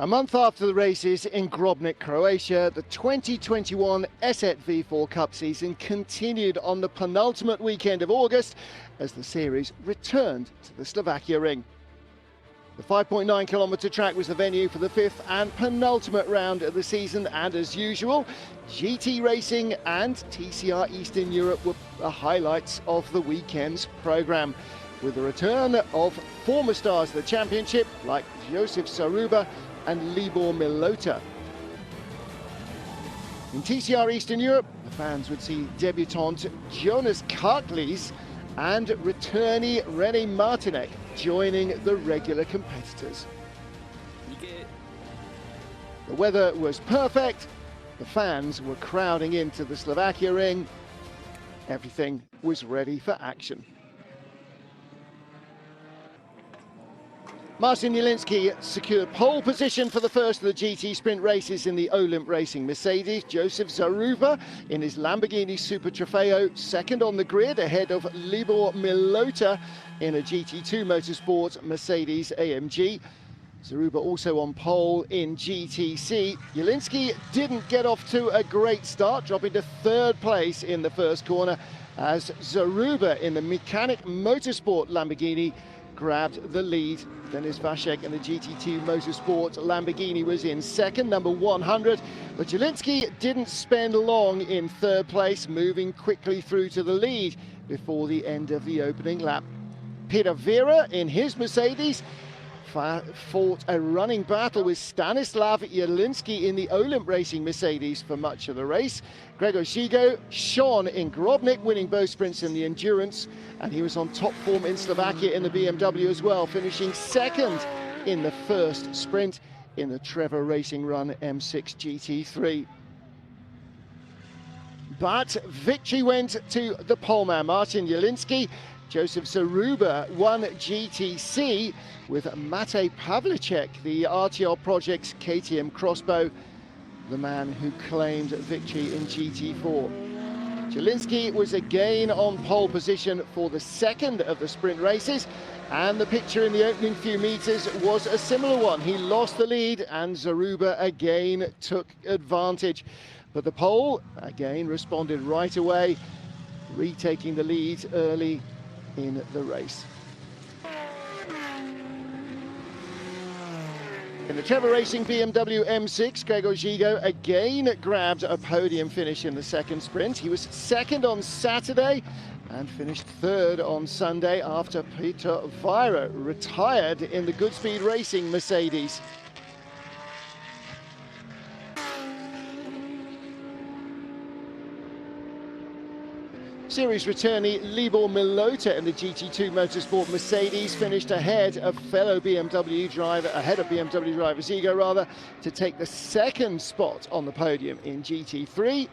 A month after the races in Grobnik, Croatia, the 2021 ESET V4 Cup season continued on the penultimate weekend of August as the series returned to the Slovakia ring. The 5.9-kilometre track was the venue for the fifth and penultimate round of the season, and as usual, GT racing and TCR Eastern Europe were the highlights of the weekend's programme, with the return of former stars of the championship like Josef Saruba and Libor Milota. In TCR Eastern Europe, the fans would see debutant Jonas Karklees and returnee René Martinek joining the regular competitors. The weather was perfect, the fans were crowding into the Slovakia ring, everything was ready for action. Marcin Jelinski secured pole position for the first of the GT sprint races in the Olymp Racing Mercedes. Josef Zaruba in his Lamborghini Super Trofeo, second on the grid ahead of Libor Milota in a GT2 Motorsport Mercedes AMG. Zaruba also on pole in GTC. Jelinski didn't get off to a great start, dropping to third place in the first corner as Zaruba in the Mechanic Motorsport Lamborghini grabbed the lead. Denis Vashek in the GT2 Motorsport Lamborghini was in second, number 100. But Jelinski didn't spend long in third place, moving quickly through to the lead before the end of the opening lap. Peter Vera in his Mercedes fought a running battle with Stanislav Jelinski in the Olymp Racing Mercedes for much of the race. Gregor Žigo shone in Grobnik, winning both sprints in the endurance, and he was on top form in Slovakia in the BMW as well, finishing second in the first sprint in the Trevor Racing Run M6 GT3. But victory went to the poleman Marcin Jelinski. Josef Zaruba won GTC with Matej Pavlicek, the RTL Project's KTM crossbow, the man who claimed victory in GT4. Jelinski was again on pole position for the second of the sprint races, and the picture in the opening few meters was a similar one. He lost the lead and Zaruba again took advantage. But the pole again responded right away, retaking the lead early in the race. In the Trevor Racing BMW M6, Gregor Žigo again grabbed a podium finish in the second sprint. He was second on Saturday and finished third on Sunday after Peter Vira retired in the Goodspeed Racing Mercedes. Series returnee Libor Milota in the GT2 Motorsport Mercedes finished ahead of BMW driver Žigo rather, to take the second spot on the podium in GT3.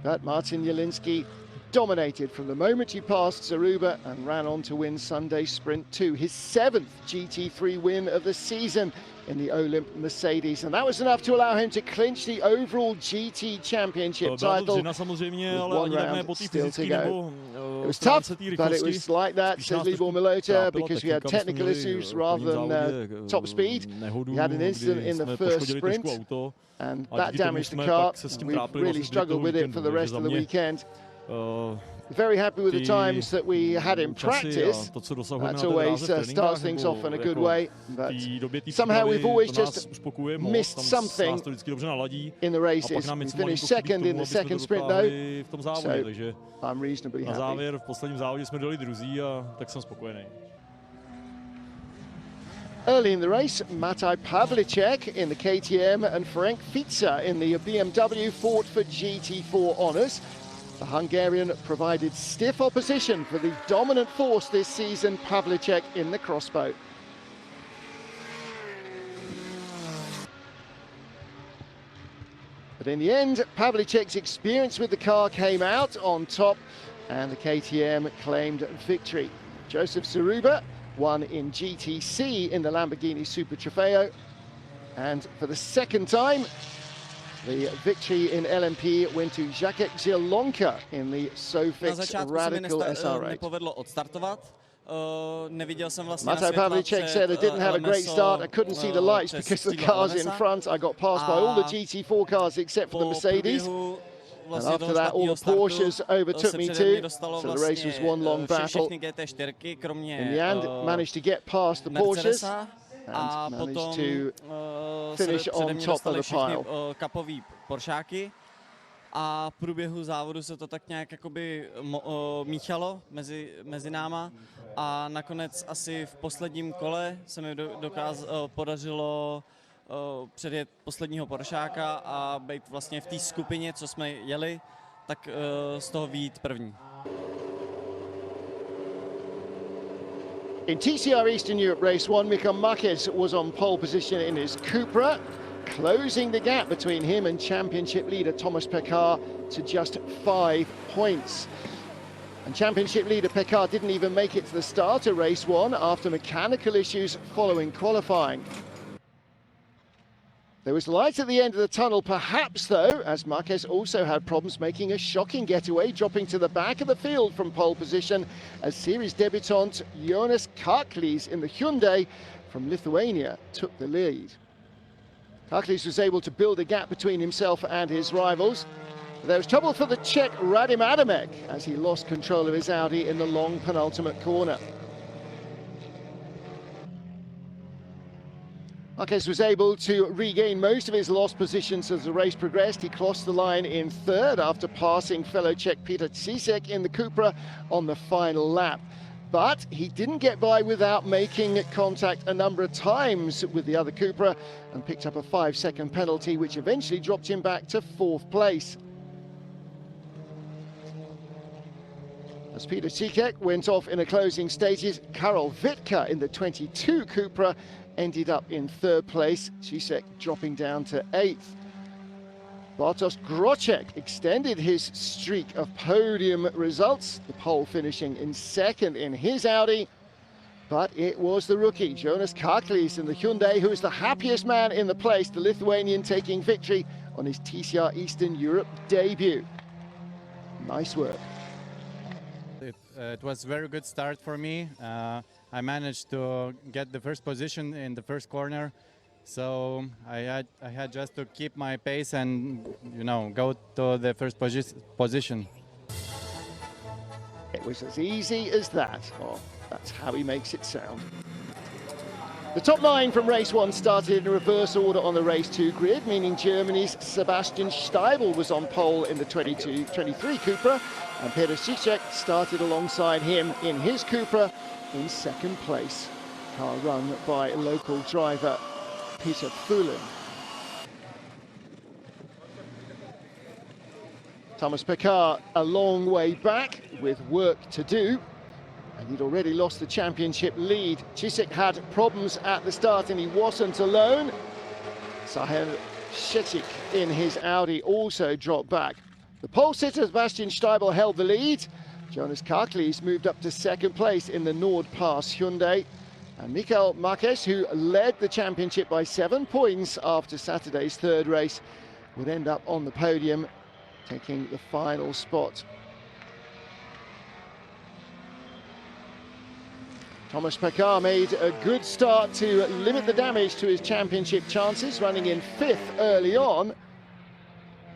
But Marcin Jelinski dominated from the moment he passed Zaruba and ran on to win Sunday's Sprint 2, his seventh GT3 win of the season in the Olymp Mercedes, and that was enough to allow him to clinch the overall GT Championship title with one round still to go. It was tough, but it was like that, says Libor Milota, because we had technical issues rather than top speed. He had an incident in the first sprint, and that damaged the car. We've really struggled with it for the rest of the weekend. Very happy with the times that we had in practice. That always starts things off in a good way, but somehow we've always just missed something in the races. We finished second in the second sprint though, so I'm reasonably happy. Early in the race, Matej Pavlicek in the KTM and Ferenc Fica in the BMW fought for GT4 honours. The Hungarian provided stiff opposition for the dominant force this season, Pavlicek in the crossbow. But in the end, Pavlicek's experience with the car came out on top, and the KTM claimed victory. Josef Zaruba won in GTC in the Lamborghini Super Trofeo, and for the second time, the victory in LMP went to Jacek Zielonka in the Sofix Radical SR8. Matej Pavlicek said, I didn't have a great start. I couldn't see the lights because the cars in front. I got passed by all the GT4 cars except for the Mercedes. And after that, all the Porsches overtook me too. So the race was one long battle. In the end, managed to get past the Porsches and managed to finish on top of the pile. A v průběhu závodu se to tak nějak jakoby míchalo mezi náma a nakonec asi v posledním kole se mi podařilo předjet posledního Poršáka a být vlastně v té skupině, co jsme jeli, tak z toho vyjít první. In TCR Eastern Europe Race 1, Mikel Marquez was on pole position in his Cupra, closing the gap between him and championship leader Thomas Pekar to just 5 points. And championship leader Pekar didn't even make it to the start of race 1 after mechanical issues following qualifying. There was light at the end of the tunnel, perhaps though, as Marquez also had problems making a shocking getaway, dropping to the back of the field from pole position as series debutant Jonas Karklis in the Hyundai from Lithuania took the lead. Karklis was able to build a gap between himself and his rivals. There was trouble for the Czech Radim Adamek as he lost control of his Audi in the long penultimate corner. Marquez was able to regain most of his lost positions as the race progressed. He crossed the line in third after passing fellow Czech Peter Císek in the Cupra on the final lap. But he didn't get by without making contact a number of times with the other Cupra and picked up a 5-second penalty, which eventually dropped him back to 4th place. As Peter Císek went off in the closing stages, Karol Witka in the 22 Cupra ended up in 3rd place, Císek dropping down to 8th. Bartosz Grocek extended his streak of podium results, the pole finishing in 2nd in his Audi. But it was the rookie, Jonas Karklis in the Hyundai, who was the happiest man in the place, the Lithuanian taking victory on his TCR Eastern Europe debut. Nice work. It was a very good start for me. I managed to get the first position in the first corner. So I had just to keep my pace and, you know, go to the first position. It was as easy as that. Oh, that's how he makes it sound. The top 9 from race 1 started in reverse order on the race 2 grid, meaning Germany's Sebastian Steibel was on pole in the 23 Cupra, and Peter Císek started alongside him in his Cupra in 2nd place. Car run by local driver Peter Fulin. Thomas Pekar a long way back with work to do, and he'd already lost the championship lead. Císek had problems at the start and he wasn't alone. Sahem Shetik in his Audi also dropped back. The pole sitter Sebastian Steibel held the lead. Jonas Karklis moved up to 2nd place in the Nord Pass Hyundai. And Mikel Marquez, who led the championship by 7 points after Saturday's 3rd race, would end up on the podium, taking the final spot. Thomas Pekar made a good start to limit the damage to his championship chances, running in 5th early on.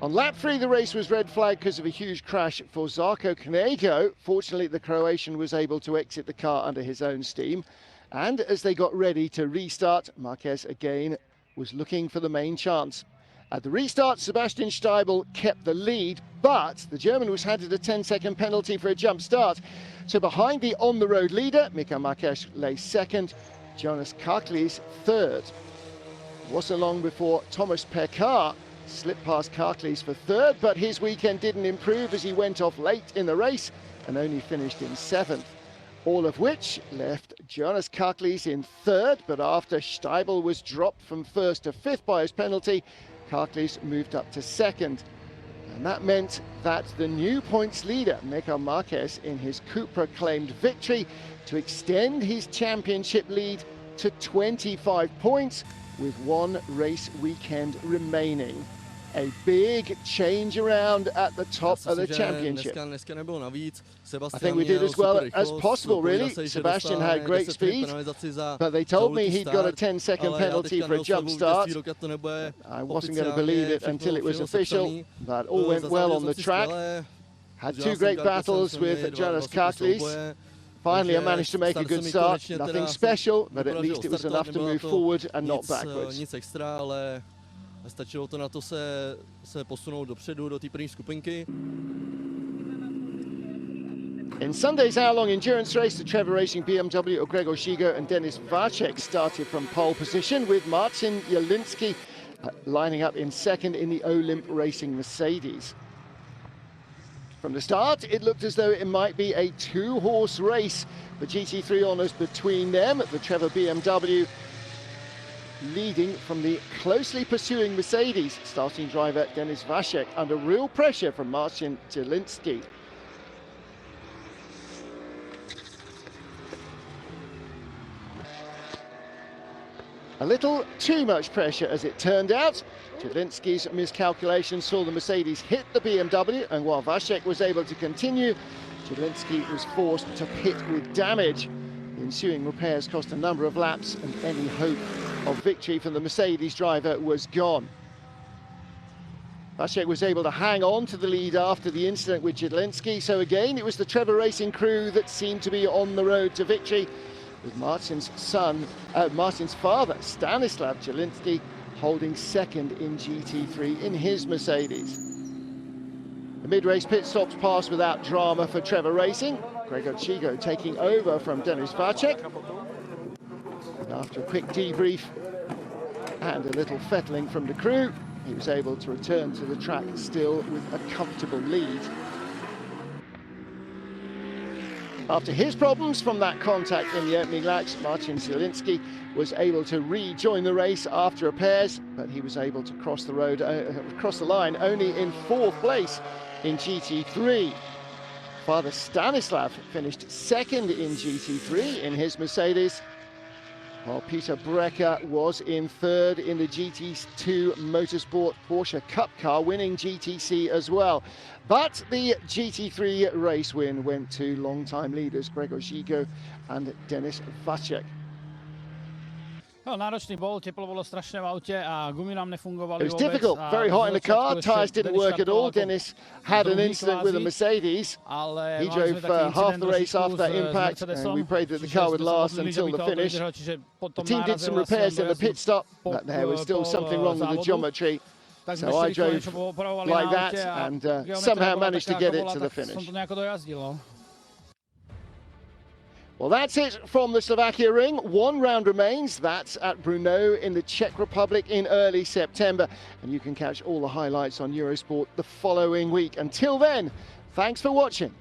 On lap 3, the race was red flagged because of a huge crash for Zarko Knego. Fortunately, the Croatian was able to exit the car under his own steam. And as they got ready to restart, Marquez again was looking for the main chance. At the restart, Sebastian Steibel kept the lead, but the German was handed a 10-second penalty for a jump start. So behind the on-the-road leader, Mikel Marquez lay 2nd, Jonas Karklis 3rd. It wasn't long before Thomas Pekar slipped past Karklis for 3rd, but his weekend didn't improve as he went off late in the race and only finished in 7th. All of which left Jonas Karklis in 3rd, but after Steibel was dropped from 1st to 5th by his penalty, Karklis moved up to 2nd. And that meant that the new points leader, Mikel Marquez, in his Cupra claimed victory to extend his championship lead to 25 points with 1 race weekend remaining. a big change around at the top of the championship. I think we did as well as possible, really. Sebastian had great speed, but they told me he'd got a 10-second penalty for a jump start. I wasn't going to believe it until it was official, but all went well on the track. Had two great battles with Jaros Kaklis. Finally, I managed to make a good start. Nothing special, but at least it was enough to move forward and not backwards. Stačilo to na to se posunout dopředu do té první skupinky. In Sunday's hour-long endurance race, the Trevor Racing BMW of Gregor Shigo and Denis Vacek started from pole position, with Marcin Jelinski lining up in second in the Olymp Racing Mercedes. From the start, it looked as though it might be a two-horse race for GT3 honours between them. The Trevor BMW leading from the closely pursuing Mercedes, starting driver Denis Vacek under real pressure from Marcin Jelinski. A little too much pressure, as it turned out. Jelinski's miscalculation saw the Mercedes hit the BMW, and while Vacek was able to continue, Jelinski was forced to pit with damage. The ensuing repairs cost a number of laps, and any hope of victory from the Mercedes driver was gone. Vacek was able to hang on to the lead after the incident with Jelinski, so again it was the Trevor Racing crew that seemed to be on the road to victory, with Marcin's father, Stanislav Jelinski, holding second in GT3 in his Mercedes. The mid-race pit stops passed without drama for Trevor Racing. Gregor Shigo taking over from Denis Vacek. And after a quick debrief and a little fettling from the crew, he was able to return to the track still with a comfortable lead. After his problems from that contact in the opening laps, Marcin Jelinski was able to rejoin the race after repairs, but he was able to cross the line only in fourth place in GT3. Father Stanislav finished second in GT3 in his Mercedes, while Peter Brecker was in third in the GT2 Motorsport Porsche Cup car, winning GTC as well. But the GT3 race win went to long-time leaders Gregor Shigo and Denis Vacek. No, náročný bol, teplo bolo strašné v aute a gumy nám nefungovali. It was difficult, very hot in the car, tyres didn't work at all. Dennis had an incident with a Mercedes. He drove half the race after that impact, and we prayed that the car would last until the finish. The team did some repairs in the pit stop, but there was still something wrong with the geometry. So I drove like that and somehow managed to get it to the finish. Well, that's it from the Slovakia ring. One round remains. That's at Brno in the Czech Republic in early September. And you can catch all the highlights on Eurosport the following week. Until then, thanks for watching.